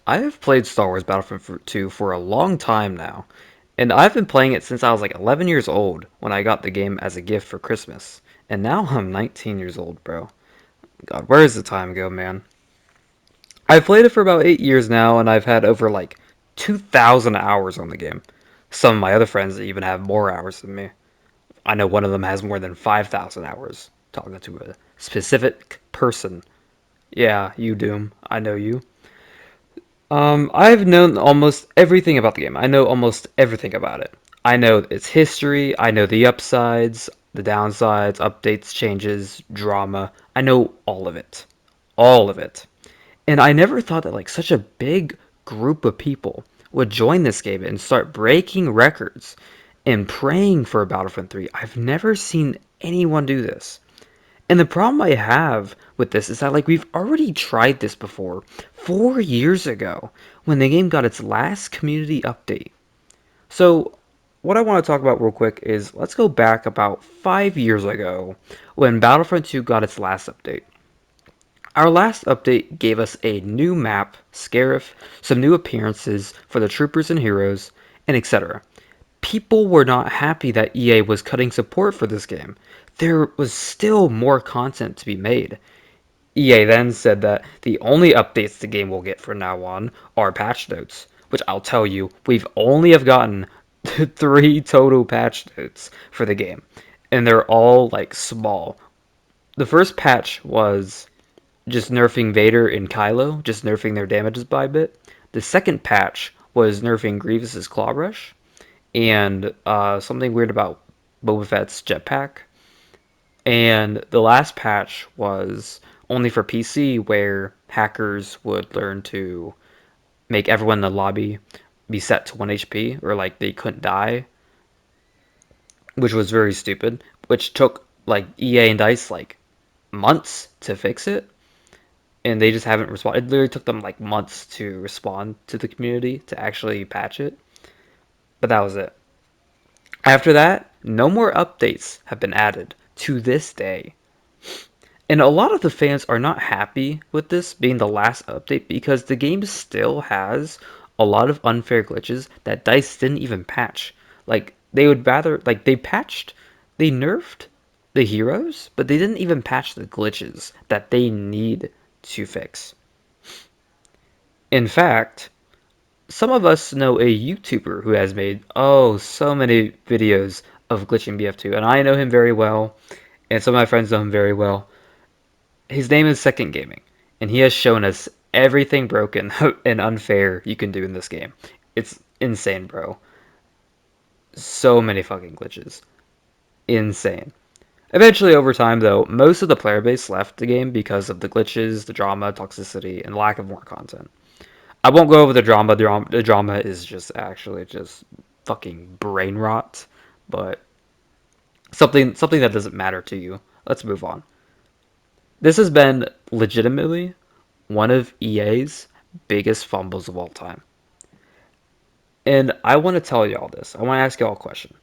I have played Star Wars Battlefront 2 for a long time now, and I've been playing it since I was like 11 years old when I got the game as a gift for Christmas. And now I'm 19 years old, bro. God, where does the time go, man? I've played it for about 8 years now, and I've had over like 2,000 hours on the game. Some of my other friends even have more hours than me. I know one of them has more than 5,000 hours talking to a specific person. Yeah, you, Doom. I know you. I've known almost everything about the game. I know almost everything about it. I know its history, I know the upsides, the downsides, updates, changes, drama. I know all of it. All of it. And I never thought that like such a big group of people would join this game and start breaking records and praying for a Battlefront 3. I've never seen anyone do this. And the problem I have with this is that like we've already tried this before 4 years ago when the game got its last community update. So what I want to talk about real quick is let's go back about 5 years ago when Battlefront 2 got its last update. Our last update gave us a new map, Scarif, some new appearances for the troopers and heroes, and etc. People were not happy that EA was cutting support for this game. There was still more content to be made. EA then said that the only updates the game will get from now on are patch notes, which I'll tell you, we've only have gotten 3 total patch notes for the game, and they're all like small. The first patch was just nerfing Vader and Kylo, just nerfing their damages by a bit. The second patch was nerfing Grievous's Claw Rush, and something weird about Boba Fett's jetpack. And the last patch was only for PC, where hackers would learn to make everyone in the lobby be set to 1 HP, or like they couldn't die, which was very stupid, which took like EA and DICE like months to fix it. And they just haven't responded. It literally took them like months to respond to the community to actually patch it. But that was it. After that, no more updates have been added to this day. And a lot of the fans are not happy with this being the last update because the game still has a lot of unfair glitches that DICE didn't even patch. Like, they would rather, like, they nerfed the heroes, but they didn't even patch the glitches that they need to fix. In fact, some of us know a YouTuber who has made, so many videos of glitching BF2, and I know him very well, and some of my friends know him very well. His name is Second Gaming, and he has shown us everything broken and unfair you can do in this game. It's insane, bro. So many fucking glitches. Insane. Eventually, over time, though, most of the player base left the game because of the glitches, the drama, toxicity, and lack of more content. I won't go over the drama. The drama is just actually just fucking brain rot, but something that doesn't matter to you. Let's move on. This has been legitimately one of EA's biggest fumbles of all time. And I want to tell y'all this. I want to ask y'all a question.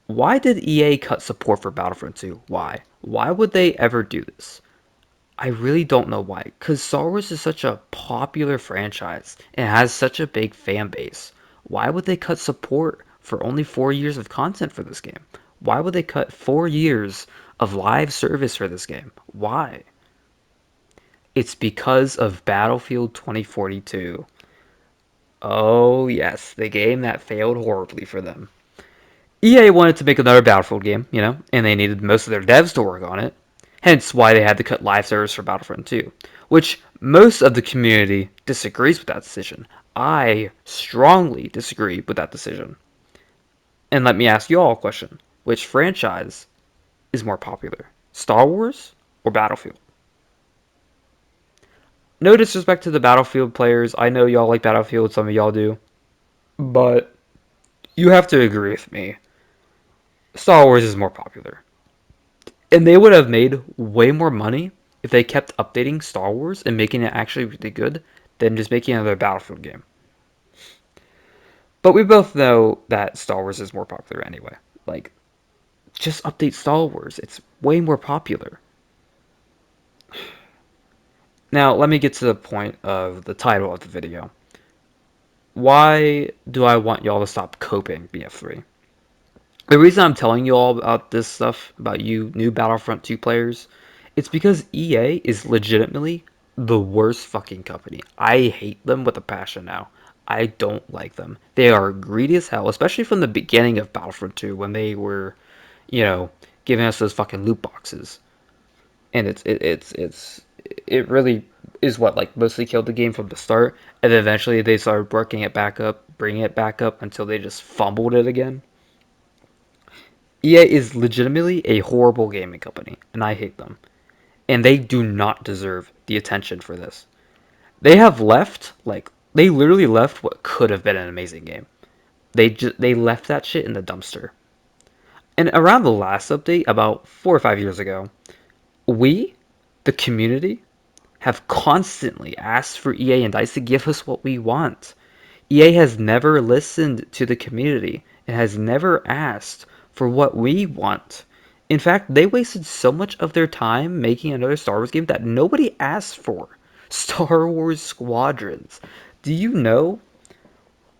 Why did EA cut support for Battlefront 2? Why? Why would they ever do this? I really don't know why. Because Star Wars is such a popular franchise and has such a big fan base. Why would they cut support for only 4 years of content for this game? Why would they cut 4 years of live service for this game? Why? It's because of Battlefield 2042. Oh, yes, the game that failed horribly for them. EA wanted to make another Battlefield game, and they needed most of their devs to work on it. Hence why they had to cut live service for Battlefront 2, which most of the community disagrees with that decision. I strongly disagree with that decision. And let me ask you all a question. Which franchise is more popular? Star Wars or Battlefield? No disrespect to the Battlefield players. I know y'all like Battlefield, some of y'all do. But you have to agree with me. Star Wars is more popular. And they would have made way more money if they kept updating Star Wars and making it actually really good than just making another Battlefield game. But we both know that Star Wars is more popular anyway. Like, just update Star Wars. It's way more popular. Now, let me get to the point of the title of the video. Why do I want y'all to stop coping BF3? The reason I'm telling you all about this stuff, about you new Battlefront 2 players, it's because EA is legitimately the worst fucking company. I hate them with a passion now. I don't like them. They are greedy as hell, especially from the beginning of Battlefront 2 when they were, you know, giving us those fucking loot boxes. And it really is what like mostly killed the game from the start, and then eventually they started working it back up, bringing it back up until they just fumbled it again. EA is legitimately a horrible gaming company, and I hate them. And they do not deserve the attention for this. They have left, like, they literally left what could have been an amazing game. They left that shit in the dumpster. And around the last update, about 4 or 5 years ago, we, the community, have constantly asked for EA and DICE to give us what we want. EA has never listened to the community and has never asked for what we want. In fact, they wasted so much of their time making another Star Wars game that nobody asked for. Star Wars Squadrons. Do you know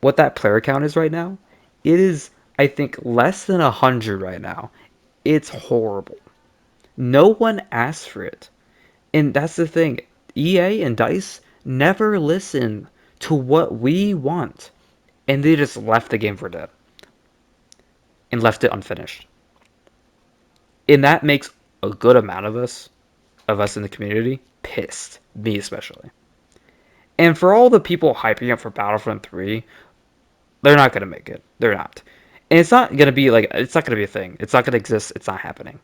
what that player count is right now? It is, I think, less than 100 right now. It's horrible. No one asked for it. And that's the thing. EA and DICE never listen to what we want. And they just left the game for dead. And left it unfinished. And that makes a good amount of us in the community, pissed. Me especially. And for all the people hyping up for Battlefront 3, they're not going to make it. They're not. And it's not going to be like, it's not going to be a thing. It's not going to exist. It's not happening.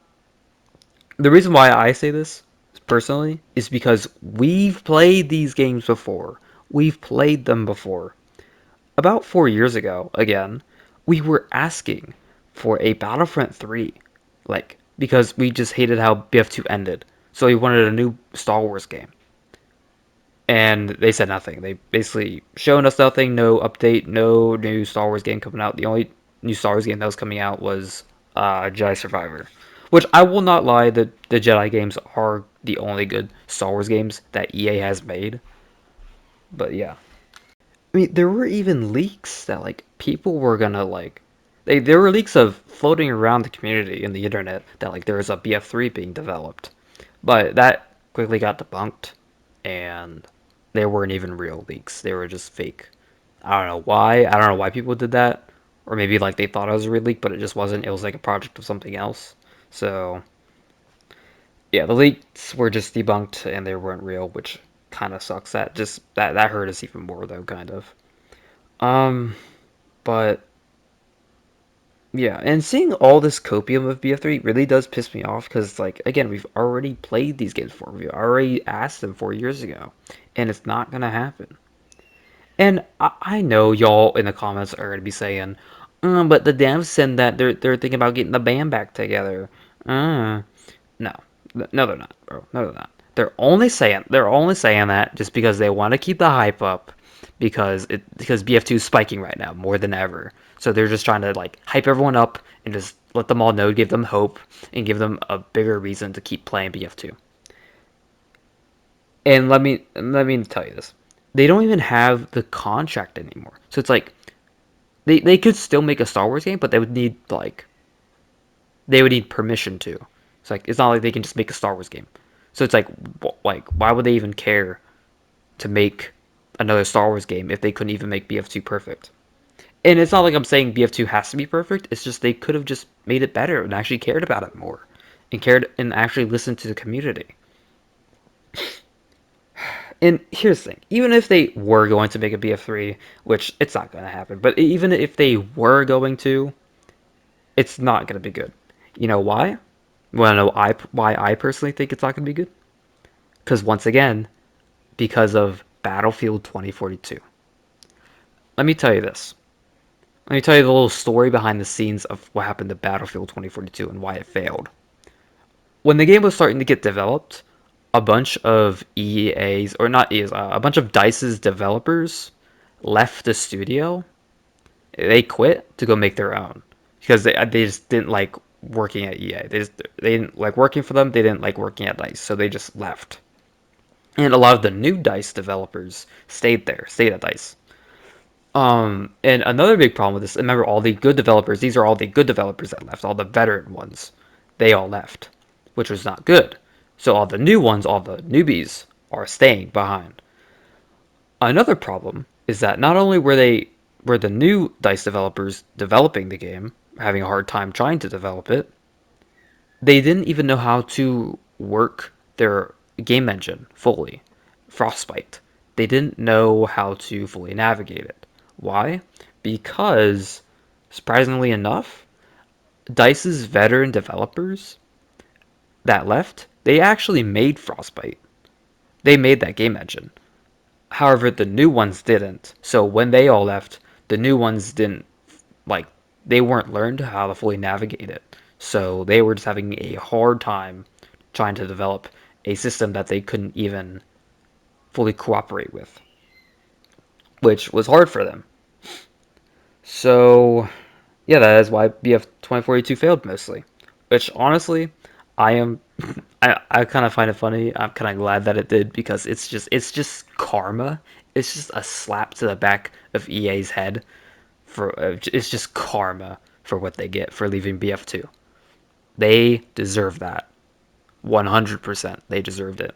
The reason why I say this personally is because we've played these games before. We've played them before. About 4 years ago, again, we were asking for a Battlefront 3, like, because we just hated how BF2 ended. So we wanted a new Star Wars game. And they said nothing. They basically shown us nothing, no update, no new Star Wars game coming out. The only new Star Wars game that was coming out was Jedi Survivor. Which I will not lie, the Jedi games are the only good Star Wars games that EA has made. But yeah. I mean, there were even leaks that like people were gonna like. There were leaks of floating around the community in the internet that like there was a BF3 being developed, but that quickly got debunked, and they weren't even real leaks. They were just fake. I don't know why. I don't know why people did that, or maybe like they thought it was a real leak, but it just wasn't. It was like a project of something else. So yeah, the leaks were just debunked and they weren't real, which kind of sucks. That hurt us even more though, kind of. Um, but yeah, and seeing all this copium of BF3 really does piss me off because, like, again, we've already played these games before. We already asked them 4 years ago, and it's not gonna happen. And I know y'all in the comments are gonna be saying, but the devs said that they're thinking about getting the band back together. Uh, no, no, they're not, bro. No, they're not. They're only saying that just because they want to keep the hype up, because BF2 is spiking right now more than ever. So they're just trying to like hype everyone up and just let them all know, give them hope, and give them a bigger reason to keep playing BF2. And let me tell you this: they don't even have the contract anymore. So it's like they could still make a Star Wars game, but they would need permission to. It's like it's not like they can just make a Star Wars game. So it's like why would they even care to make another Star Wars game if they couldn't even make BF2 perfect? And it's not like I'm saying BF2 has to be perfect. It's just they could have just made it better and actually cared about it more, and cared and actually listened to the community. And here's the thing: even if they were going to make a BF3, which it's not going to happen, but even if they were going to, it's not going to be good. You know why? You want to know why I personally think it's not going to be good? Because once again, because of Battlefield 2042. Let me tell you this. Let me tell you the little story behind the scenes of what happened to Battlefield 2042 and why it failed. When the game was starting to get developed, a bunch of EA's, or not EA's, a bunch of DICE's developers left the studio. They quit to go make their own because they just didn't like working at EA. They didn't like working for them. They didn't like working at DICE, so they just left. And a lot of the new DICE developers stayed at DICE. And another big problem with this, remember all the good developers, these are all the good developers that left, all the veteran ones. They all left, which was not good. So all the new ones, all the newbies, are staying behind. Another problem is that not only were the new DICE developers developing the game, having a hard time trying to develop it, they didn't even know how to work their game engine fully. Frostbite. They didn't know how to fully navigate it. Why? Because, surprisingly enough, DICE's veteran developers that left, they actually made Frostbite. They made that game engine. However, the new ones didn't. So when they all left, the new ones didn't like they weren't learned how to fully navigate it. So they were just having a hard time trying to develop a system that they couldn't even fully cooperate with, which was hard for them. So yeah, that is why BF 2042 failed mostly. Which honestly, I am I kind of find it funny. I'm kind of glad that it did because it's just karma. It's just a slap to the back of EA's head for it's just karma for what they get for leaving BF2. They deserve that. 100%. They deserved it.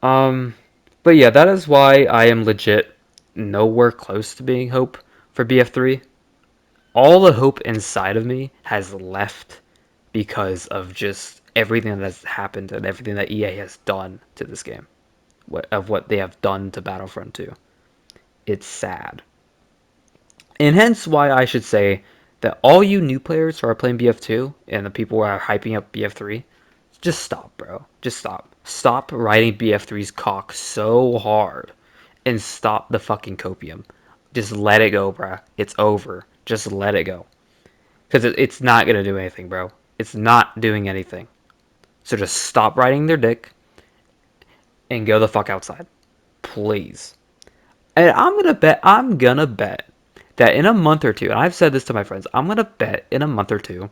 Um but yeah, that is why I am legit nowhere close to being hope for BF3. All the hope inside of me has left because of just everything that's happened and everything that EA has done to this game. Of what they have done to Battlefront 2. It's sad. And hence why I should say that all you new players who are playing BF2 and the people who are hyping up BF3, just stop, bro. Just stop. Stop riding BF3's cock so hard and stop the fucking copium. Just let it go, bro. It's over. Just let it go. Because it's not going to do anything, bro. It's not doing anything. So just stop riding their dick and go the fuck outside. Please. And I'm gonna bet that in a month or two, and I've said this to my friends, I'm gonna bet in a month or two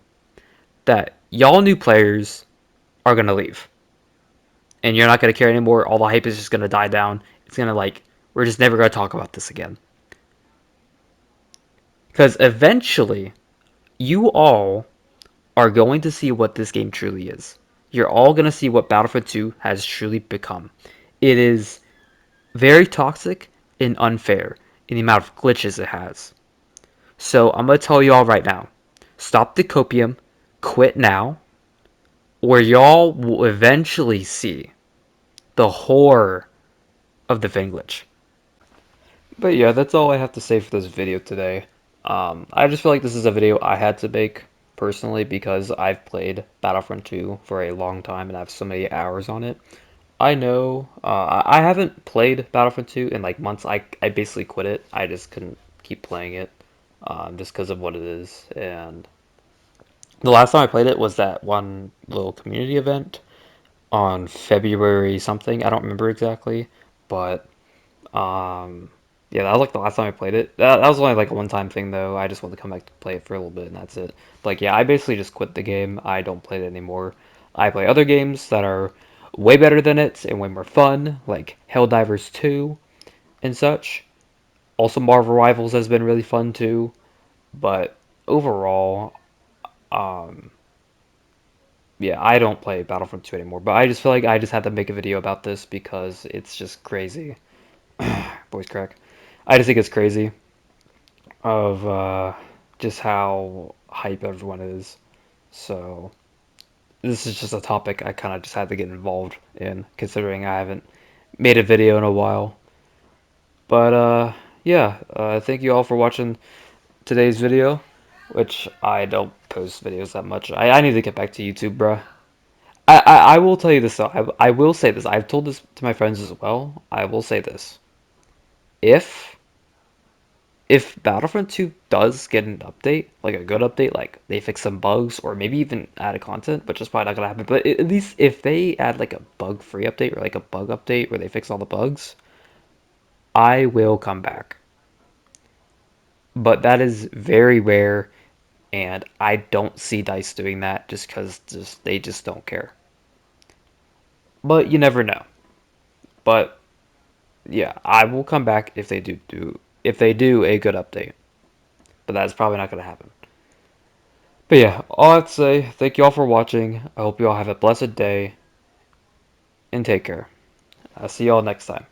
that y'all new players are gonna leave. And you're not gonna care anymore. All the hype is just gonna die down. It's gonna we're just never gonna talk about this again. Because eventually, you all are going to see what this game truly is. You're all gonna see what Battlefront 2 has truly become. It is very toxic and unfair in the amount of glitches it has. So I'm gonna tell y'all right now, stop the copium, quit now, or y'all will eventually see the horror of the Vin glitch. But yeah, that's all I have to say for this video today. I just feel like this is a video I had to make personally because I've played Battlefront 2 for a long time and I have so many hours on it. I know I haven't played Battlefront 2 in like months. I basically quit it. I just couldn't keep playing it just because of what it is. And the last time I played it was that one little community event on February something. I don't remember exactly, but um, yeah, that was like the last time I played it. That was only like a one-time thing though. I just wanted to come back to play it for a little bit, and that's it. Like, yeah, I basically just quit the game. I don't play it anymore. I play other games that are way better than it and way more fun, like Helldivers 2 and such. Also, Marvel Rivals has been really fun too, but overall, um, yeah, I don't play Battlefront 2 anymore. But I just feel like I just had to make a video about this because it's just crazy. Voice crack. I just think it's crazy of just how hype everyone is. So this is just a topic I kind of just had to get involved in, considering I haven't made a video in a while. But yeah, thank you all for watching today's video, which I don't post videos that much. I need to get back to YouTube, bruh. I will tell you this though. I will say this. I've told this to my friends as well. I will say this. If if Battlefront 2 does get an update, like a good update, like they fix some bugs or maybe even add a content, which is probably not gonna happen, but at least if they add like a bug-free update or like a bug update where they fix all the bugs, I will come back. But that is very rare, and I don't see DICE doing that just because they just don't care. But you never know. But yeah, I will come back if they do a good update. But that's probably not going to happen. But yeah, all I'd say, thank you all for watching. I hope you all have a blessed day and take care. I'll see y'all next time.